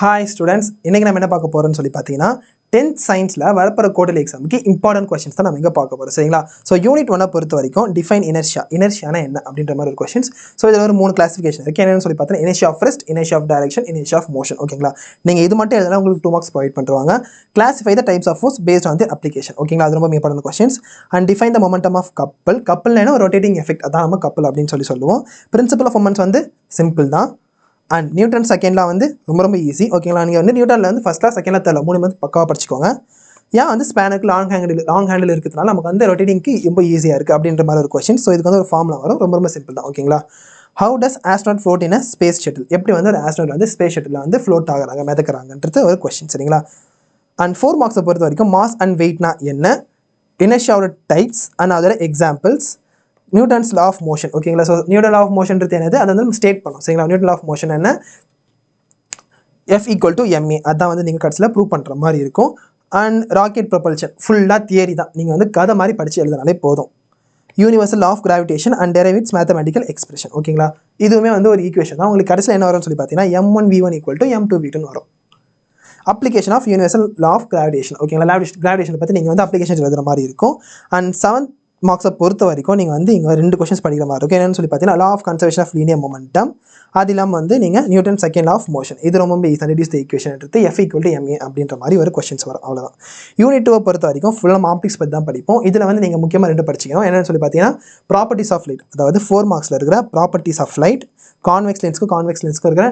Hi students, இன்றைக்கி நம்ம என்ன பார்க்க போகிறோம்னு சொல்லி பார்த்தீங்கன்னா 10th சயின்ஸில் வரப்போகிற குவார்டர்லி எக்ஸாமுக்கு இம்பார்ட்டன்ட் கொஸ்டின்ஸ் தான் நம்ம எங்கே பார்க்க போகிறோம். சரிங்களா? ஸோ யூனிட் 1 பொறுத்த வரைக்கும் டிஃபைன் இனர்ஷியானா என்ன அப்படின்ற மாதிரி ஒரு கொஸ்டின்ஸ். ஸோ இதில் ஒரு 3 கிளாசிஃபிகேஷன் இருக்குது. என்னென்னு சொல்லி பார்த்தீங்கன்னா inertia of rest, inertia of direction, inertia of motion. ஓகேங்களா? நீங்கள் இது மட்டும் எழுதினா உங்களுக்கு 2 மார்க்ஸ் ப்ரொவைட் பண்ணுவாங்க. Classify the types of force based on the application. ஓகேங்களா? அது ரொம்ப important questions. And define the moment of கப்பல்னா ஒரு ரொட்டேட்டிங் எஃபெக்ட், அதான் நம்ம கப்பல் அப்படின்னு சொல்லுவோம். பிரின்சிபல் ஆஃப் மொமெண்ட்ஸ் வந்து சிம்பிள் தான். அண்ட் நியூட்டன் செகண்ட்லாம் வந்து ரொம்ப ஈஸி. ஓகேங்களா? நீங்கள் வந்து நியூட்டனில் வந்து first class, second class 3 month பக்காவாக படிச்சுக்கோங்க. ஏன் வந்து ஸ்பேனுக்கு லாங் ஹேண்டில் இருக்கிறதுனால நமக்கு வந்து ரொட்டேட்டிங்க்கு ரொம்ப ஈஸியாக இருக்குது அப்படின்ற மாதிரி ஒரு கொஸ்டின். ஸோ இதுக்கு வந்து ஒரு ஃபார்முலா வரும், ரொம்ப சிம்பிள் தான். ஓகேங்களா? How does astronaut float in space shuttle, எப்படி வந்து ஒரு ஆஸ்ட்ரோனாட் வந்து ஸ்பேஸ் ஷட்டில் வந்து ஃப்ளோட் ஆகிறாங்க, மிதக்கிறாங்கன்றது ஒரு கொஸ்டின். சரிங்களா? அண்ட் 4 மார்க்ஸை பொறுத்த வரைக்கும் மாஸ் அண்ட் வெயிட்னா என்ன, இனர்ஷியாவோட டைப்ஸ் அண்ட் அதோட examples, Newton's law of motion. ஓகேங்களா? ஸோ நியூட்டன் லா ஆஃப் மோஷன்றது என்னது, அதை வந்து நம்ம ஸ்டேட் பண்ணோம். சரிங்களா? நியூட்டன் லா ஆஃப் மோஷன் என்ன, F = ma, அதான் வந்து நீங்கள் கடைசியில் ப்ரூவ் பண்ணுற மாதிரி இருக்கும். அண்ட் ராக்கெட் ப்ரொபல்ஷன் ஃபுல்லாக தியரி தான், நீங்கள் வந்து கதை மாதிரி படித்து எழுதினாலே போதும். Universal law of gravitation and derive its mathematical expression. ஓகேங்களா? இதுவுமே வந்து ஒரு ஈக்குவேஷன் தான். உங்களுக்கு கடைசியில் என்ன வரும்னு சொல்லி பார்த்தீங்கன்னா m1v1 = m2v2 வரும். Application of universal law of gravitation. ஓகேங்களா? கிராவிடேஷன் பற்றி நீங்கள் வந்து அப்ளிகேஷன் எழுதுகிற மாதிரி இருக்கும். அண்ட் 7th மார்க்ஸை பொறுத்த வரைக்கும் நீங்கள் வந்து இங்கே 2 கொஸ்டின்ஸ் படிக்கிற மாதிரி இருக்கும். என்னென்னு சொல்லி பார்த்தீங்கன்னா law of conservation of linear momentum, அது இல்லாமல் வந்து நீங்கள் Newton second law of motion. இது ரொம்ப ஈஸி. ரெடியூஸ் த ஈக்குவேஷன் எடுத்து F = ma அப்படின்ற மாதிரி ஒரு கொஸ்டின்ஸ் வரும். அவ்வளோதான். யூனிட் 2 பொறுத்த வரைக்கும் ஃபுல்லாக ஆப்டிக்ஸ் பற்றி தான் படிப்போம். இதில் வந்து நீங்கள் முக்கியமாக 2 படிச்சிக்கணும். என்னென்னு சொல்லி பார்த்தீங்கன்னா ப்ராப்பர்ட்டிஸ் ஆஃப் லைட், அதாவது 4 மார்க்ஸில் இருக்கிற ப்ராப்பர்ட்டிஸ் ஆஃப் லைட், கான்வெக்ஸ் லென்ஸ்க்கும் இருக்கிற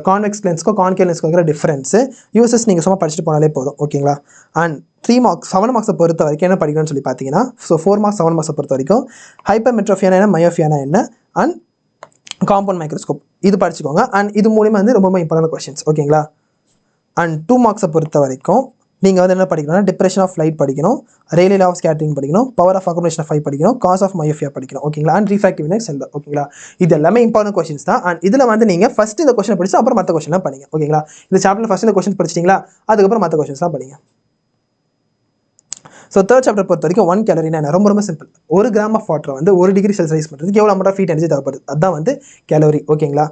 கான்வெக்ஸ் லென்ஸ்க்கும் கான்கேவ் லென்ஸ்க்கும் இருக்கிற டிஃபரன்ஸு, யூசஸ் நீங்கள் சும்மா படிச்சுட்டு போனாலே போதும். ஓகேங்களா? அண்ட் 7 மார்க்ஸை பொறுத்த வரைக்கும் என்ன படிக்கணும்னு சொல்லி பார்த்தீங்கன்னா, ஸோ 4 மார்க்ஸ் 7 மார்க்ஸை பொறுத்த வரைக்கும் ஹைப்பர்மெட்ரோபியானா என்ன, மயோபியானா என்ன, அண்ட் காம்பவுண்ட் மைக்ரோஸ்கோப் இது படிச்சுக்கோங்க. அண்ட் இது மூலிமா வந்து ரொம்ப இம்பார்ட்டன்ட் கொஸ்டின்ஸ். ஓகேங்களா? அண்ட் 2 மார்க்ஸை பொறுத்த வரைக்கும் நீங்கள் வந்து என்ன படிக்கணும்னா டிப்ரெஷன் ஆஃப் லைட் படிக்கணும், ரேலே லா ஆஃப் ஸ்கேட்டரிங் படிக்கணும், பவர் ஆஃப் அக்குமுலேஷன் ஆஃப் 5 படிக்கணும், காஸ் ஆஃப் மயோபியா படிக்கணும். ஓகேங்களா? அண்ட் ரீஃப்ராக்டிவ் இன்டெக்ஸ் செல்வர். ஓகேங்களா? இது எல்லாமே இம்பார்ட்டன்ட் கொஸ்டின்ஸ் தான். அண்ட் இதில் வந்து நீங்கள் ஃபஸ்ட் இந்த கொஸ்டின் படிச்சு அப்புறம் மற்ற கொஸ்டின்லாம் படிங்க. ஓகேங்களா? இந்த சாப்டர் ஃபஸ்ட் இந்த கொஸ்டின் படிச்சிட்டிங்களா, அதுக்கப்புறம் மற்ற கொஸ்டின்ஸ்லாம் படிங்க. ஸோ 3rd சாப்டர் பொறுத்த வரைக்கும் 1 கேலரினா என்ன, ரொம்ப சிம்பிள். 1 கிராம் ஆஃப் வாட்டர் வந்து 1 டிகிரி செல்சியஸ் ரைஸ் பண்ணுறதுக்கு எவ்வளோ அமௌண்ட் ஆஃப் ஹீட் எனர்ஜி தேவைப்படுது, அதுதான் வந்து கேலரி. ஓகேங்களா?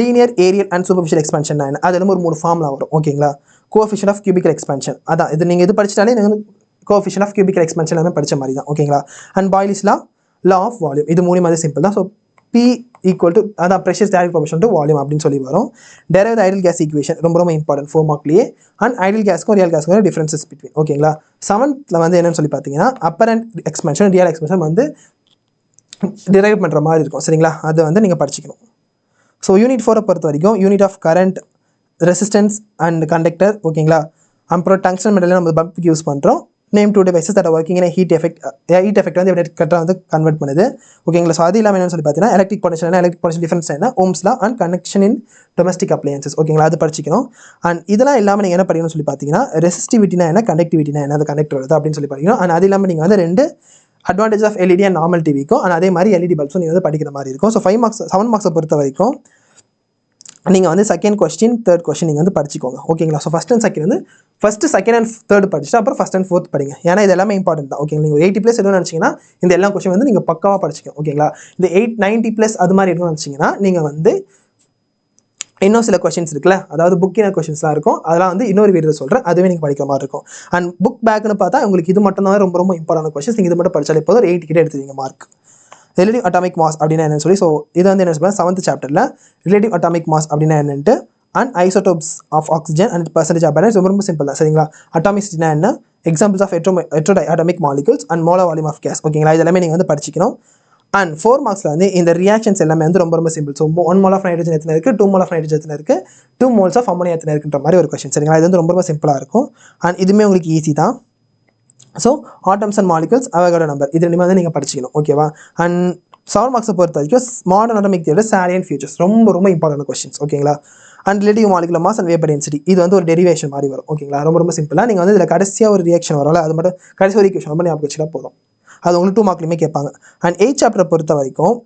Linear, areal and superficial expansion என்ன, அது ஒரு 3 ஃபார்முலா வரும். ஓகேங்களா? கோஎஃபிஷியன்ட் ஆஃப் கியூபிக்கல் எக்ஸ்பான்ஷன், அதான் இது நீங்கள் இது படிச்சிட்டாலே நீங்கள் வந்து கோஎஃபிஷியன்ட் ஆஃப் கியூபிக்கல் எக்ஸ்பான்ஷன் எல்லாமே படித்த மாதிரி தான். ஓகேங்களா? And Boyle's law of volume, இது 3 மாதிரி சிம்பிள் தான். ஸோ P = அதான் pressure direct proportion to volume அப்படின்னு சொல்லி வரும். Derive the ideal gas equation, ரொம்ப இம்பார்ட்டன்ட் 4 மார்க்லேயே. அண்ட் ஐடியல் கேஸ்க்கும் ரியல் கேஸ்க்கும் டிஃபரன்சஸ் பிட்வீன். ஓகேங்களா? 7th வந்து என்னன்னு சொல்லி பார்த்தீங்கன்னா அப்பரண்ட் எக்ஸ்பான்ஷன், ரியல் எக்ஸ்பான்ஷன் வந்து டிரைவ் பண்ணுற மாதிரி இருக்கும். சரிங்களா? அதை வந்து நீங்கள் படிச்சுக்கணும். ஸோ யூனிட் 4 பொறுத்த வரைக்கும் unit of current, resistance and conductor. ஓகேங்களா? அப்புறம் டங்ஸ்டன் மெட்டலில் நம்ம பல்புக்கு யூஸ் பண்ணுறோம். Name 2 devices that are working in heat effect வந்து எப்படி கரெக்டாக வந்து கன்வெர்ட் பண்ணுது. ஓகேங்களா? ஸோ அது இல்லாமல் என்னன்னு சொல்லி பார்த்தீங்கன்னா எலக்ட்ரிக் பொட்டன்ஷியல் டிஃபரன்ஸ் என்ன, Ohm's law and connection in domestic appliances. ஓகேங்களா? அது படிச்சிக்கணும். அண்ட் இதெல்லாம் இல்லாமல் நீங்கள் என்ன படிக்கணும்னு சொல்லி பார்த்தீங்கன்னா ரெசிஸ்டிவிட்டினா என்ன, கண்டக்டிவிட்டினா என்ன, அது கனெக்டர் வருது அப்படின்னு சொல்லி படிக்கணும். அண்ட் அது இல்லாமல் நீங்கள் வந்து 2 advantage of LED and normal டிவிக்கும், அண்ட் அதே மாதிரி எல்இடி பல்ப்ஸும் நீங்கள் வந்து படிக்கிற மாதிரி இருக்கும். ஸோ 7 மார்க்ஸை பொறுத்த வரைக்கும் நீங்கள் வந்து 2nd கொஸ்டின் 3rd கொஸ்டின் நீங்கள் வந்து படிச்சுக்கோங்க. ஓகேங்களா? So first and second and third படிச்சுட்டு அப்புறம் 1st and 4th படிங்க. ஏன்னா இது எல்லாமே இம்பார்ட்டன்ட் தான். ஓகேங்களா? நீங்கள் 80+ எதுவும் நினச்சிங்கன்னா இந்த எல்லா கொஸ்டின் வந்து நீங்கள் பக்காவாக படிச்சிக்கணும். ஓகேங்களா? இந்த 90+ அது மாதிரி எதுவும் நினச்சிங்கன்னா நீங்கள் வந்து இன்னும் சில கொஸ்டின்ஸ் இருக்குல்ல, அதாவது புக்கின கொஸ்டின்ஸ்லாம் இருக்கும், அதெல்லாம் வந்து இன்னொரு வீடியோ சொல்கிறேன், அதுவே நீங்கள் படிக்கிற மாதிரி இருக்கும். அண்ட் புக் பேக்னு பார்த்தா உங்களுக்கு இது மட்டும் தான் ரொம்ப இம்பார்ட்டன்ட் கொஸ்டின்ஸ். நீங்கள் இது மட்டும் படித்தாலே போதும், ஒரு 80 கிட்ட எடுத்துவீங்க மார்க். ரிலேட்டிவ் அட்டாமிக் மாஸ் அப்படின்னா என்னன்னு சொல்லி, ஸோ இது வந்து என்ன சொல்லுங்கள் 7th சாப்டரில் ரிலேட்டிவ் அட்டாமிக் மாஸ் அப்படின்னா என்னன்ட்டு, and isotopes of oxygen and percentage of balance ரொம்ப சிம்பிள் தான். சரிங்களா? அட்டாமிக்ஸ்னா என்ன, examples of atomic molecules and molar volume of gas. ஓகேங்களா? இது எல்லாமே நீங்கள் வந்து படிச்சிக்கணும். அண்ட் 4 மார்க்ஸில் வந்து இந்த ரியாக்ஷன்ஸ் எல்லாமே வந்து ரொம்ப simple. So 1 mole of nitrogen எத்தனை இருக்குது, 2 மோல் ஆஃப் நைட்ரஜன் எத்தனை இருக்குது, 2 மோல்ஸ் ஆஃப் அமோனியா எத்தனை இருக்குன்ற மாதிரி ஒரு கொஸ்டின். சரிங்களா? இது வந்து ரொம்ப சிம்பிளாக இருக்கும். அண்ட் இதுவுமே உங்களுக்கு ஈஸி தான். So atoms and molecules, Avogadro number, இது 2 வந்து நீங்கள் படிச்சிக்கணும். ஓகேவா? அண்ட் 7 மார்க்ஸை பொறுத்த வரைக்கும் modern atomic theory, salient features, ரொம்ப இம்பார்ட்டன்ட் கொஸ்டின்ஸ். ஓகேங்களா? And relative molecular mass and vapour density, இது வந்து ஒரு டெரிவேஷன் மாதிரி வரும். ஓகேங்களா? ரொம்ப சிம்பிளாக நீங்கள் வந்து இதில் கடைசியாக ஒரு ரியாக்ஷன் வரும்ல, அது மட்டும் கடைசி ஒரு ஈக்குவேஷன் மட்டும் ஞாபகம் வச்சுட்டா போதும். அது உங்களுக்கு 2 மார்க்லையுமே கேட்பாங்க. அண்ட் 8th சாப்டரை பொறுத்த வரைக்கும்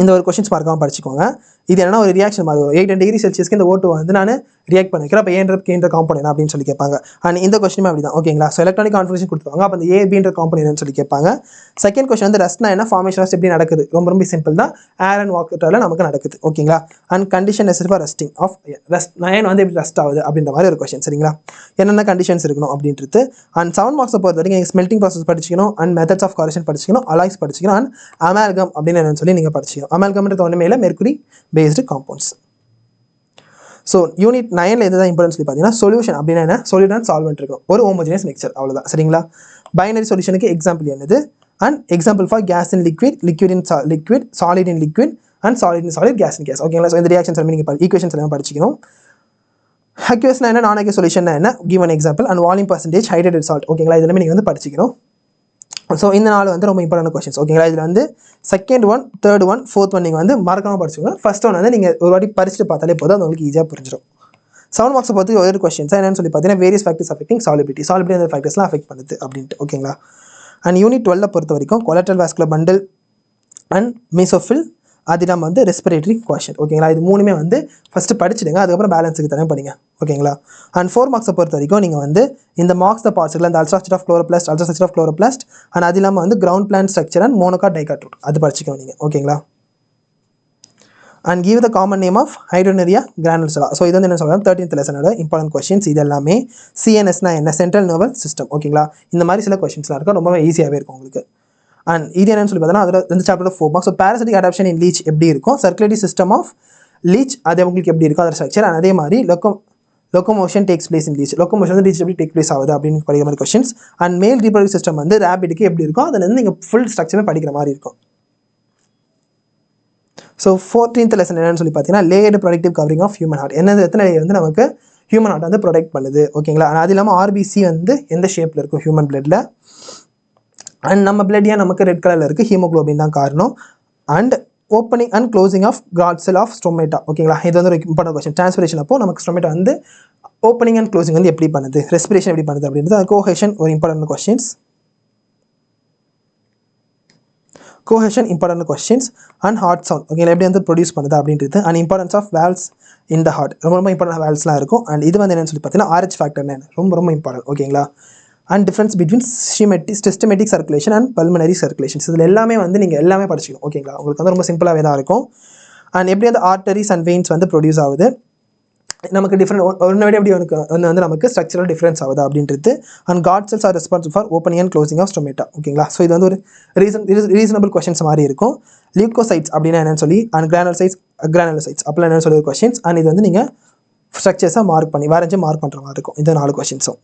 இந்த ஒரு கொஸ்டின்ஸ் மார்க்காக படிச்சுக்கோங்க. இது என்னன்னா ஒரு ரியாக்ஷன் மாதிரி 8 டிகிரி செல்சியஸ்க்கு இந்த ஓட்டு வந்து நான் ரியாக்ட் பண்ணிக்கிறேன். அப்போ ஏன்ற கேன்ற காம்பவுண்ட் என்ன அப்படின்னு சொல்லி கேட்பாங்க. அண்ட் இந்த கொஸ்டினுமே அப்படி தான். ஓகேங்களா? ஸோ எலக்ட்ரானிக் கான்ஃபிகரேஷன் கொடுத்துருவாங்க. அப்போ அந்த ஏபின்ற காம்பவுண்ட் என்னன்னு சொல்லி கேட்பாங்க. செகண்ட் கொஸ்டின் வந்து ரஸ்ட்னா என்ன, ஃபார்மேஷன் ரஸ்ட் எப்படி நடக்குது, ரொம்ப ரொம்ப சிம்பிள் தான். ஏர் அண்ட் வாட்டர்ல நமக்கு நடக்குது. ஓகேங்களா? And condition necessary for rusting of rust, iron வந்து எப்படி ரஸ்ட் ஆகுது அப்படின்ற மாதிரி ஒரு கொஸ்டின். சரிங்களா? என்னென்ன கண்டிஷன்ஸ் இருக்கணும் அப்படின்றது. அண்ட் 7 மார்க்ஸை பொறுத்த வரைக்கும் நீங்கள் ஸ்மெல்டிங் ப்ராசஸ் படிச்சிக்கணும், அண்ட் மெத்தட்ஸ் ஆஃப் கரெக்ஷன் படிச்சிக்கணும், அலாய்ஸ் படிச்சிக்கணும், அண்ட் அமால்கம் அப்படின்னு என்னன்னு சொல்லி நீங்கள் படிச்சிக்கணும். அமால்கம்ன்றது ஒன்றுமே இல்லை, mercury based compounds. So unit 9ல் எது தான் இம்பார்ட்டன்ஸ் சொல்லி பார்த்தீங்கன்னா சொல்யூஷன் அப்படின்னா என்ன, சொல்யூட் அண்ட் சால்வெண்ட் இருக்கும், ஒரு ஹோமோஜினியஸ் மிக்சர், அவ்வளோதான். சரிங்களா? பைனரி சொல்யூஷனுக்கு எக்ஸாம்பிள் என்னது, and example for gas in liquid, liquid in liquid, solid in liquid, and solid in solid, gas in gas. ஓகேங்களா? ஸோ இந்த ரியாக்ஷன்ஸ் எல்லாமே நீங்கள் ஈக்குவேஷன்ஸ் எல்லாமே படிச்சிக்கணும். அக்யூஸ்னா என்ன, நான் அக்யூஸ் சொல்யூஷன் என்ன, give an example, and volume percentage, hydrated salt. ஓகேங்களா? இதெல்லாமே நீங்கள் வந்து படிச்சிக்கணும். ஸோ இந்த நாள் வந்து ரொம்ப இம்பார்ட்டன்ட் கொஸ்டின்ஸ். ஓகேங்களா? இதில் வந்து second one, third one, fourth one நீங்கள் வந்து மறக்காமல் படிச்சுக்கோங்க. ஃபர்ஸ்ட் ஒன் வந்து நீங்கள் ஒரு வாட்டி படிச்சுட்டு பார்த்தாலே போதும், அது உங்களுக்கு ஈஸியாக புரிஞ்சிடும். 7 மார்க்ஸை பொறுத்து ஒரு கொஸ்டின்ஸ் என்னன்னு சொல்லி பார்த்தீங்கன்னா various factors affecting solubility, solubility அந்த ஃபேக்டர்ஸ்லாம் அஃபெக்ட் பண்ணுது அப்படின்ட்டு. ஓகேங்களா? அண்ட் யூனிட் 12 பொறுத்த வரைக்கும் collateral vascular bundle and mesophyll, அது நம்ம வந்து ரெஸ்பிரேட்டரி கொஷன். ஓகேங்களா? இது மூணுமே வந்து ஃபஸ்ட்டு படிச்சுடுங்க, அதுக்கப்புறம் பேலன்ஸுக்கு தனியாக படிங்க. ஓகேங்களா? அண்ட் 4 மார்க்ஸை பொறுத்த வரைக்கும் நீங்கள் வந்து இந்த மார்க்ஸ் த பார்ட்ஸ்ல இந்த ultrastructure of chloroplast, ultrastructure of chloroplast, and அது இல்லாமல் வந்து ground plan structure and monocot dicot, அது படிச்சுக்கணும் நீங்கள். ஓகேங்களா? And give the common name of hydronaria granulosa. So இது வந்து என்ன சொல்கிறாங்க 13th லெசனோட இம்பார்ட்டன்ட் கொஸ்டின்ஸ். இது எல்லாமே சிஎன்எஸ்னா என்ன, சென்ட்ரல் நர்வஸ் சிஸ்டம். ஓகேங்களா? இந்த மாதிரி சில கொஸ்டின்ஸ்லாம் இருக்கும், ரொம்ப ஈஸியாகவே இருக்கும் உங்களுக்கு. அண்ட் இது என்னன்னு சொல்லி பார்த்தோன்னா அதில் இந்த chapter 4 marks. So parasitic adoption இன் லீச் எப்படி இருக்கும், சர்க்குலேட்டரி சிஸ்டம் ஆஃப் லீச் அது உங்களுக்கு எப்படி இருக்கும் அதோட ஸ்ட்ரக்சர், அண்ட் அதே மாதிரி லொக்கோமோஷன் டேக்ஸ் பிளேஸ் இன் லீச், லொக்கோமோஷன் வந்து லீச் எப்படி டேக் பிளேஸ் ஆகுது அப்படின்னு படிக்கிற மாதிரி கொஸ்டின்ஸ். அண்ட் மேல் ரீப்ரொடக்டிவ் சிஸ்டம் வந்து ரேபிட்டுக்கு எப்படி இருக்கும், அதில் வந்து நீங்கள் ஃபுல் ஸ்ட்ரக்சருமே படிக்கிற மாதிரி இருக்கும். ஸோ 14th லெசன் என்னன்னு சொல்லி பார்த்தீங்கன்னா layered protective covering of human heart, என்னது எத்தனை லேயர் வந்து நமக்கு ஹியூமன் ஹார்ட் வந்து ப்ரொடெக்ட் பண்ணுது. ஓகேங்களா? அது இல்லாமல் ஆர்பிசி வந்து எந்த ஷேப்பில் இருக்கும் ஹியூமன் பிளட்டில், அண்ட் நம்ம பிளட் ஏன் நமக்கு ரெட் கலரில் இருக்குது, ஹீமோக்ளோபின் தான் காரணம். And opening and closing of guard cell of stomata. ஓகேங்களா? இது வந்து ஒரு இம்பார்ட்டன்ட் கொஸ்டின். டிரான்ஸ்பிரேஷன் அப்போ நமக்கு ஸ்டொமேட்டா வந்து ஓப்பனிங் அண்ட் க்ளோசிங் வந்து எப்படி பண்ணுது, ரெஸ்பிரேஷன் எப்படி பண்ணுது அப்படின்றது. கோஹெஷன் ஒரு important questions. Cohesion important questions. And heart sound, ஓகேங்களா, எப்படி வந்து ப்ரொடியூஸ் பண்ணுது அப்படின்றது. And importance of valves in the heart, ரொம்ப இம்பார்ட்டன்ட் வேல்ஸ்லாம் இருக்கும். அண்ட் இது வந்து என்னன்னு சொல்லி பார்த்தீங்கன்னா RH ஃபேக்டர் என்ன, ரொம்ப இம்பார்ட்டன்ட். ஓகேங்களா? And difference between systematic circulation and pulmonary circulations, இதில் எல்லாமே வந்து நீங்கள் எல்லாமே படிச்சிக்கணும். ஓகேங்களா? உங்களுக்கு வந்து ரொம்ப சிம்பிளாகவே தான் இருக்கும். அண்ட் எப்படி வந்து ஆர்டரிஸ் அண்ட் வெயின்ஸ் வந்து ப்ரொடியூஸ் ஆகுது, நமக்கு டிஃப்ரெண்ட் ஒன்று விட எப்படி வந்து நமக்கு ஸ்ட்ரக்சரல் டிஃப்ரென்ஸ் ஆகுது அப்படின்றது. And guard cells are responsible for opening and closing of stomata. ஓகேங்களா? ஸோ இது வந்து ஒரு ரீசனபிள் கொஸ்டின்ஸ் மாதிரி இருக்கும். லியூக்கோசைட்ஸ் அப்படின்னா என்னன்னு சொல்லி, அண்ட் கிரானுலோசைட்ஸ் அப்படிலாம் என்னன்னு சொல்லி ஒரு கொஸ்டின்ஸ். அண்ட் இது வந்து நீங்கள் ஸ்ட்ரக்சர்ஸாக மார்க் பண்ணி வரைஞ்சி மார்க் பண்ணுற மாதிரி இருக்கும் இந்த 4 கொஸ்டின்ஸும்.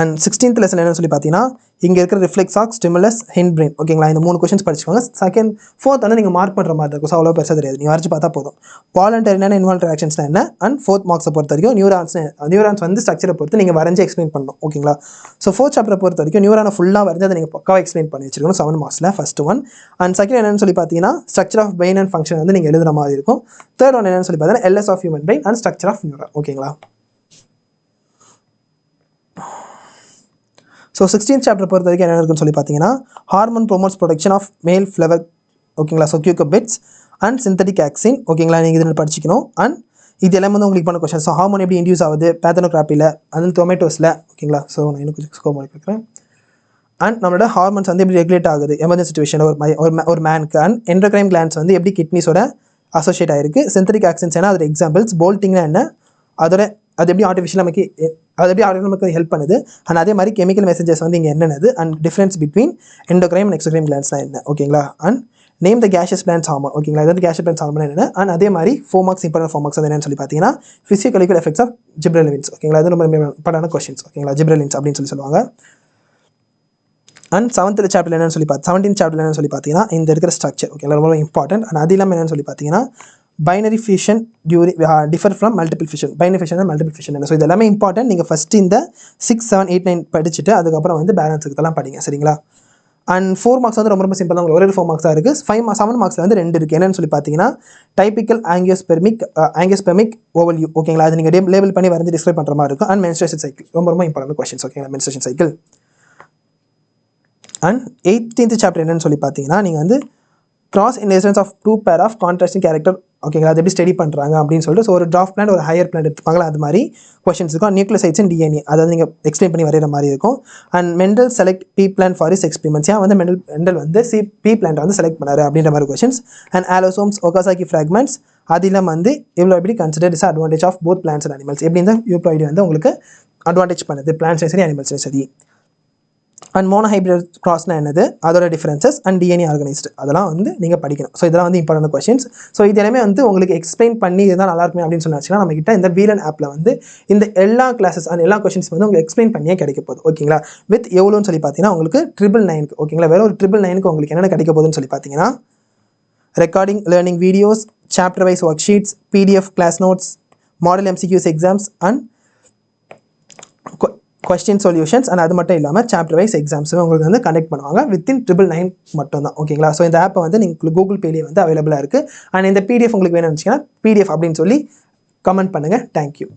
அண்ட் 16th லெசன் என்னன்னு சொல்லி பார்த்தீங்கன்னா இங்கே இருக்கிற reflex of stimulus hind brain. ஓகேங்களா? இந்த 3 கொஸ்டின்ஸ் படிச்சுக்கோங்க. செகண்ட் 4th வந்து நீங்கள் மார்க் பண்ணுற மாதிரி இருக்கும். ஸோ அவ்வளோ பெருசாக தெரியாது, நீங்கள் வரைச்சு பார்த்தா போதும். வாலண்டரியான இன்வால்வ் ஆக்ஷன்ஸ் என்ன, அண்ட் 4th மார்க்ஸை பொறுத்த வரைக்கும் நியூரான்ஸ் வந்து ஸ்ட்ரக்சரை பொறுத்து நீங்கள் வரைஞ்சி எக்ஸ்பிளைன் பண்ணணும். ஓகேங்களா? ஸோ 4th சாப்டரை பொறுத்த வரைக்கும் நியூரானை ஃபுல்லாக வரைஞ்சி அதை நீங்கள் பக்காவாக எக்ஸ்பிளைன் பண்ணி வச்சிருக்கணும் 7 மார்க்ஸில், ஃபர்ஸ்ட் ஒன். அண்ட் செகண்ட் என்னன்னு சொல்லி பார்த்தீங்கன்னா structure of brain and function வந்து நீங்கள் எழுதுற மாதிரி இருக்கும். தேர்ட் ஒன் என்னன்னு சொல்லி பார்த்தீங்கன்னா LS of human brain and structure of neuron. ஓகேங்களா? ஸோ 16th சாப்டர் பொறுத்த வரைக்கும் என்ன இருக்குன்னு சொல்லி பார்த்தீங்கன்னா hormone promotes production of male flower. ஓகேங்களா? So cucurbits and synthetic auxin. ஓகேங்களா? நீங்கள் இதில் படிச்சிக்கணும். அண்ட் இது எல்லாமே வந்து உங்களுக்கு பண்ண கொஸ்டின். ஸோ ஹார்மோன் எப்படி இன்டியூஸ் ஆகுது பேத்தனோகிராப்பியில், அது டொமேட்டோஸில். ஓகேங்களா? ஸோ நான் இன்னும் கொஞ்சம் ஸ்கோர் பண்ணி கேட்குறேன். அண்ட் நம்மளோட ஹார்மோன்ஸ் வந்து எப்படி ரெகுலேட் ஆகுது எமர்ஜென்சி சுச்சுவேஷனில் ஒரு மேனுக்கு. அண்ட் எண்டோக்ரைன் கிளான்ஸ் வந்து எப்படி கிட்னிஸோட அசோசியேட் ஆகிருக்கு. சிந்தட்டிக் ஆக்சின்ஸ் ஏன்னா அதோட எக்ஸாம்பிள்ஸ். போல்ட்டிங்னா என்ன, அதோட அது எப்படி ஆர்டிஃபிஷியல் நமக்கு ஹெல்ப் பண்ணுது. அண்ட் அதே மாதிரி கெமிக்கல் மெசேஜஸ் வந்து இங்கே என்னென்னது. And difference between endocrine and exocrine கிளான்ஸ்லாம் என்ன. ஓகேங்களா? And name the gaseous plants hormone. ஓகேங்களா? இது வந்து கேஷியஸ் பிளான்ஸ் ஹார்மோன் என்ன. அண்ட் அதே மாதிரி 4 மார்க்ஸ் இம்பார்ட்டன்ட் 4 மார்க்ஸ் வந்து என்னன்னு சொல்லி பார்த்தீங்கன்னா ஃபிசியோகெமிக்கல் எஃபெக்ட்ஸ் ஆஃப் ஜிப்ரெலின்ஸ். ஓகேங்களா? இது ரொம்ப இம்பார்ட்டன்ட் கொஸ்டின்ஸ். ஓகேங்களா? ஜிப்ரெலின்ஸ் அப்படின்னு சொல்லுவாங்க. அண்ட் 17th சாப்டர் என்னன்னு சொல்லி 17th சாப்டர் என்னன்னு சொல்லி பார்த்தீங்கன்னா இந்த இருக்கிற ஸ்ட்ரக்சர். ஓகேங்களா? ரொம்ப இம்பார்ட்டன்ட். அண்ட் அது இல்லாமல் என்னன்னு சொல்லி பார்த்தீங்கன்னா binary fission differ from multiple fission. Binary fission and multiple fission என்ன. ஸோ இது எல்லாமே இம்பார்ட்டன்ட். நீங்கள் ஃபஸ்ட்டு இந்த 6, 7, 8, 9 படிச்சுட்டு அதுக்கப்புறம் வந்து பேலன்ஸுக்கு இதெல்லாம் படிங்க. சரிங்களா? அண்ட் 4 மார்க்ஸ் வந்து ரொம்ப சிம்பிள் தான், உங்களுக்கு ஒரே 4 மார்க்ஸாக இருக்குது. 7 மார்க்ஸில் வந்து 2 இருக்குது. என்னன்னு சொல்லி பார்த்தீங்கன்னா டைபிக்கல் ஆங்கியோஸ்பெர்மிக் ஓவல் யூ. ஓகேங்களா? அது நீங்கள் லேபிள் பண்ணி வரைஞ்சி டிஸ்கிரைப் பண்ணுற மாதிரி இருக்கும். அண்ட் மென்ஸ்ட்ரேஷன் சைக்கிள் ரொம்ப இம்பார்ட்டன்ட் கொஸ்டின்ஸ். ஓகேங்களா? Menstruation cycle. And 18th chapter என்னன்னு சொல்லி பார்த்தீங்கன்னா நீங்கள் வந்து cross inheritance of two pair of contrasting character ஓகேங்களா, அது எப்படி ஸ்டடி பண்ணுறாங்க அப்படின்னு சொல்லிட்டு ஸோ ஒரு டிராஃப்ட் பிளான் ஒரு ஹையர் பிளான் எடுத்துப்பாங்களா அது மாதிரி கொஸ்டின்ஸ் இருக்கும். நியூக்ளியோசைட்ஸ் அண்ட் டிஎன்ஏ அதாவது நீங்கள் எக்ஸ்பிளைன் பண்ணி வரைகிற மாதிரி இருக்கும். And Mendel select pea plant for his experiments, ஏன் வந்து மெண்டல் வந்து பி பிளான் வந்து செலக்ட் பண்ணாரு அப்படின்ற மாதிரி questions. And allosomes Okazaki fragments அது இல்லாமல் வந்து இவ்வளோ எப்படி consider is advantage of both plants and animals, எப்படி இந்த யூப்ளாய்டு வந்து உங்களுக்கு அட்வான்டேஜ் பண்ணுது பிளான்ட்ஸும் சரி அனிமல்ஸும் சரி. அண்ட் மோனோஹைப்ரிட் கிராஸ்னா என்னது, அதோட டிஃபரன்சஸ் அண்ட் டிஎன்ஏ ஆர்கனைஸ்டு அதெல்லாம் வந்து நீங்கள் படிக்கணும். ஸோ இதெல்லாம் வந்து இம்பார்ட்டன்ட் கொஸ்டின்ஸ். ஸோ இது எல்லாமே வந்து உங்களுக்கு எக்ஸ்பிளைன் பண்ணி இதுதான் நல்லா இருக்குமே அப்படின்னு சொன்னாச்சுன்னா நம்ம கிட்ட இந்த வீலன் ஆப்பில் வந்து இந்த எல்லா கிளாஸஸ் அண்ட் எல்லா கொஸ்டின்ஸ் வந்து உங்களுக்கு எக்ஸ்பிளைன் பண்ணியே கிடைக்க போகுது ஓகேங்களா. வித் எவ்வளோன்னு சொல்லி பார்த்தீங்கன்னா உங்களுக்கு 999 ஓகேங்களா, வேறு ஒரு 999 உங்களுக்கு என்னென்ன கிடைக்க போகுதுன்னு சொல்லி பார்த்தீங்கன்னா recording learning videos, chapter wise worksheets, PDF class notes, model MCQs exams and question solutions. அண்ட் அது மட்டும் இல்லாமல் சாப்டர் வைஸ் எக்ஸாம்ஸும் உங்களுக்கு வந்து கண்டக்ட் பண்ணுவாங்க வித்தின் 999 மட்டும் தான் ஓகேங்களா. ஸோ இந்த ஆப்பை வந்து நீங்கள் கூகுள் பேலேயே வந்து அவைலபிளாக இருக்குது. அண்ட் இந்த பிடிஎஃப் உங்களுக்கு வேணும்னு வச்சிங்கன்னா பிடிஎஃப் அப்படின்னு சொல்லி கமெண்ட் பண்ணுங்கள். தேங்க்யூ.